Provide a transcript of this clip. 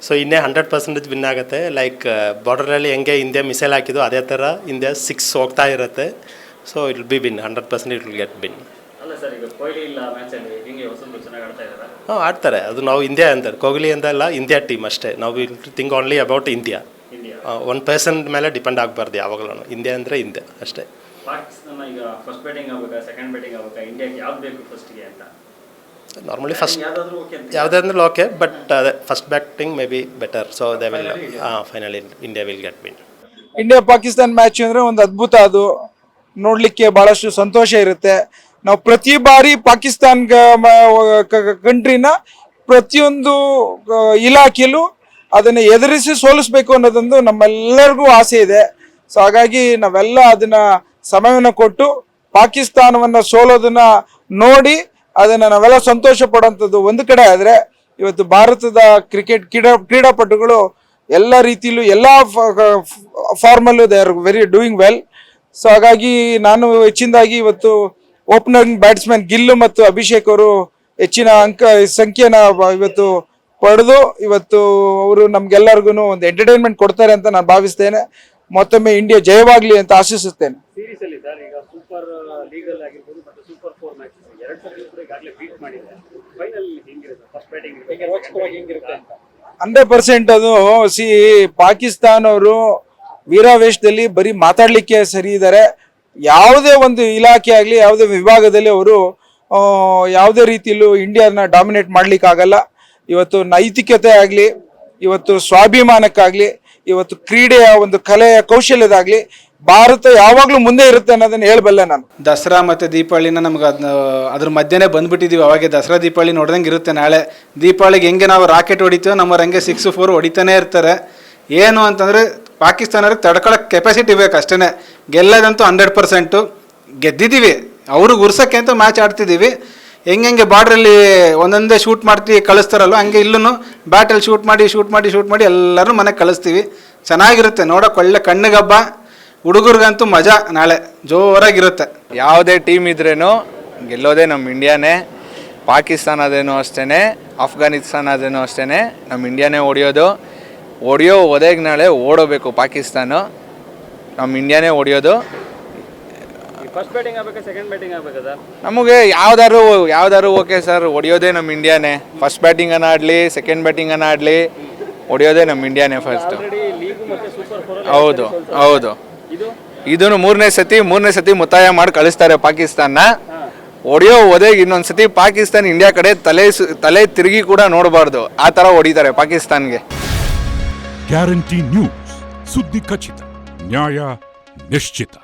So ಇನ್ನೇ 100% win ಆಗುತ್ತೆ. Like ಬಾರ್ಡರಲ್ಲಿ ಹೆಂಗೆ ಇಂಡಿಯಾ ಮಿಸೈಲ್ ಹಾಕಿದ್ದು ಅದೇ ಥರ ಇಂಡಿಯಾ 6 ಹೋಗ್ತಾ ಇರುತ್ತೆ. So it will be win, 100% it will get win. ಆಡ್ತಾರೆ, ಅದು ನಾವು ಇಂಡಿಯಾ ಅಂತಾರೆ, ಕೊಹ್ಲಿ ಅಂದಲ್ಲ, ಇಂಡಿಯಾ ಟೀಮ್ ಅಷ್ಟೇ. ನಾವು will think only about India. One person ಮೇಲೆ ಡಿಪೆಂಡ್ ಆಗಬಾರ್ದು ಯಾವಾಗಲೂ. ಇಂಡಿಯಾ ಅಂದರೆ ಇಂಡಿಯಾ ಅಷ್ಟೇ. ನಾರ್ಮಲಿ ಫಸ್ಟ್ ಯಾವುದಾದ್ರೂ ಓಕೆ, ಬಟ್ ಅದೇ first batting may be better. So they will finally India will get win. India Pakistan match ಅಂದರೆ ಒಂದು ಅದ್ಭುತ. ಅದು ನೋಡಲಿಕ್ಕೆ ಭಾಳಷ್ಟು ಸಂತೋಷ ಇರುತ್ತೆ. ನಾವು ಪ್ರತಿ ಬಾರಿ ಪಾಕಿಸ್ತಾನ್ ಕಂಟ್ರಿನ ಪ್ರತಿಯೊಂದು ಇಲಾಖೆಯಲ್ಲೂ ಅದನ್ನು ಎದುರಿಸಿ ಸೋಲಿಸ್ಬೇಕು ಅನ್ನೋದೊಂದು ನಮ್ಮೆಲ್ಲರಿಗೂ ಆಸೆ ಇದೆ. ಸೊ ಹಾಗಾಗಿ ನಾವೆಲ್ಲ ಅದನ್ನ ಸಮಯವನ್ನು ಕೊಟ್ಟು ಪಾಕಿಸ್ತಾನವನ್ನು ಸೋಲೋದನ್ನ ನೋಡಿ ಅದನ್ನು ನಾವೆಲ್ಲ ಸಂತೋಷ ಪಡುವಂಥದ್ದು ಒಂದು ಕಡೆ ಆದರೆ, ಇವತ್ತು ಭಾರತದ ಕ್ರೀಡಾಪಟುಗಳು ಎಲ್ಲ ರೀತಿಯಲ್ಲೂ ಎಲ್ಲ ಫಾರ್ಮಲ್ಲೂ they are very doing well. So ಹಾಗಾಗಿ ನಾನು ಹೆಚ್ಚಿನದಾಗಿ ಇವತ್ತು ಓಪನಿಂಗ್ ಬ್ಯಾಟ್ಸ್ಮನ್ ಗಿಲ್ ಮತ್ತು ಅಭಿಷೇಕ್ ಅವರು ಹೆಚ್ಚಿನ ಸಂಖ್ಯೆನ ಇವತ್ತು ಪಡೆದು ಇವತ್ತು ಅವರು ನಮ್ಗೆಲ್ಲರಿಗೂ ಒಂದು ಎಂಟರ್ಟೈನ್ಮೆಂಟ್ ಕೊಡ್ತಾರೆ ಅಂತ ನಾನು ಭಾವಿಸ್ತೇನೆ. ಮತ್ತೊಮ್ಮೆ ಇಂಡಿಯಾ ಜಯವಾಗಲಿ ಅಂತ ಆಶಿಸುತ್ತೇನೆ. 100% ಅದು ಪಾಕಿಸ್ತಾನ ಅವರು ವೀರಾವೇಶದಲ್ಲಿ ಬರೀ ಮಾತಾಡ್ಲಿಕ್ಕೆ ಸರಿ ಇದ್ದಾರೆ. ಯಾವುದೇ ಒಂದು ಇಲಾಖೆ ಆಗಲಿ, ಯಾವುದೇ ವಿಭಾಗದಲ್ಲಿ ಅವರು ಯಾವುದೇ ರೀತಿಯಲ್ಲೂ ಇಂಡಿಯಾನ ಡಾಮಿನೇಟ್ ಮಾಡ್ಲಿಕ್ಕಾಗಲ್ಲ. ಇವತ್ತು ನೈತಿಕತೆ ಆಗಲಿ, ಇವತ್ತು ಸ್ವಾಭಿಮಾನಕ್ಕಾಗಲಿ, ಇವತ್ತು ಕ್ರೀಡೆಯ ಒಂದು ಕಲೆಯ ಕೌಶಲ್ಯದಾಗಲಿ ಭಾರತ ಯಾವಾಗಲೂ ಮುಂದೆ ಇರುತ್ತೆ ಅನ್ನೋದನ್ನ ಹೇಳಬಲ್ಲೆ ನಾನು. ದಸರಾ ಮತ್ತು ದೀಪಾವಳಿನ ನಮ್ಗೆ ಅದ್ರ ಮಧ್ಯೆನೇ ಬಂದ್ಬಿಟ್ಟಿದ್ದೀವಿ. ಅವಾಗೆ ದಸರಾ ದೀಪಾವಳಿ ನೋಡ್ದಂಗೆ ಇರುತ್ತೆ. ನಾಳೆ ದೀಪಾವಳಿಗೆ ಹೆಂಗೆ ನಾವು ರಾಕೆಟ್ ಹೊಡಿತೀವೋ ನಮ್ಮವ್ರು ಹಂಗೆ 6-4 ಹೊಡಿತಾನೆ ಇರ್ತಾರೆ. ಏನು ಅಂತಂದರೆ ಪಾಕಿಸ್ತಾನವ್ರಿಗೆ ತಡ್ಕೊಳ್ಳೋಕೆ ಕೆಪಾಸಿಟಿ ಬೇಕು ಅಷ್ಟೇ. ಗೆಲ್ಲೋದಂತೂ 100% ಗೆದ್ದಿದ್ದೀವಿ. ಅವ್ರಿಗೆ ಉರ್ಸೋಕ್ಕೆ ಅಂತ ಮ್ಯಾಚ್ ಆಡ್ತಿದ್ದೀವಿ. ಹೆಂಗೆ ಬಾರ್ಡ್ರಲ್ಲಿ ಒಂದೊಂದೇ ಶೂಟ್ ಮಾಡ್ತೀವಿ ಕಳಿಸ್ತಾರಲ್ವ, ಹಂಗೆ ಇಲ್ಲೂ ಬ್ಯಾಟಲ್ಲಿ ಶೂಟ್ ಮಾಡಿ ಎಲ್ಲರೂ ಮನೆಗೆ ಕಳಿಸ್ತೀವಿ. ಚೆನ್ನಾಗಿರುತ್ತೆ ನೋಡೋಕೆ, ಒಳ್ಳೆ ಕಣ್ಣಿಗಬ್ಬ. ಹುಡುಗರಿಗಂತೂ ಮಜಾ, ನಾಳೆ ಜೋರಾಗಿರುತ್ತೆ. ಯಾವುದೇ ಟೀಮ್ ಇದ್ರೇನು ಗೆಲ್ಲೋದೇ ನಮ್ಮ ಇಂಡಿಯಾನೇ. ಪಾಕಿಸ್ತಾನ ಅದೇನೋ ಅಷ್ಟೇ, ಅಫ್ಘಾನಿಸ್ತಾನ ಅದೇನೋ ಅಷ್ಟೇ, ನಮ್ಮ ಇಂಡಿಯಾನೇ ಹೊಡೆಯೋ ಒದೆಗೆ ನಾಳೆ ಓಡೋಬೇಕು ಪಾಕಿಸ್ತಾನ. ನಮ್ಮ ಇಂಡಿಯಾನೇ ಹೊಡೆಯೋದು. ನಮಗೆ ಯಾವ್ದಾರು ಓಕೆ ಸರ್, ಹೊಡೆಯೋದೇ ನಮ್ಮ ಇಂಡಿಯಾನೇ. ಫಸ್ಟ್ ಬ್ಯಾಟಿಂಗನ್ನು ಆಡಲಿ, ಸೆಕೆಂಡ್ ಬ್ಯಾಟಿಂಗನ್ನು ಆಡಲಿ, ಹೊಡೆಯೋದೇ ನಮ್ಮ ಇಂಡಿಯಾನೇ ಫಸ್ಟು. ಹೌದು ಇದನ್ನು ಮೂರನೇ ಸತಿ ಮುತ್ತಾಯ ಮಾಡಿ ಕಳಿಸ್ತಾರೆ ಪಾಕಿಸ್ತಾನ. ಹೊಡೆಯೋ ಒದೆಗೆ ಇನ್ನೊಂದ್ಸತಿ ಪಾಕಿಸ್ತಾನ ಇಂಡಿಯಾ ಕಡೆ ತಲೆ ತಿರುಗಿ ಕೂಡ ನೋಡಬಾರ್ದು, ಆ ಥರ ಹೊಡಿತಾರೆ ಪಾಕಿಸ್ತಾನ್ಗೆ. ಗ್ಯಾರಂಟಿ ನ್ಯೂಸ್, ಸುದ್ದಿ ಖಚಿತ, ನ್ಯಾಯ ನಿಶ್ಚಿತ.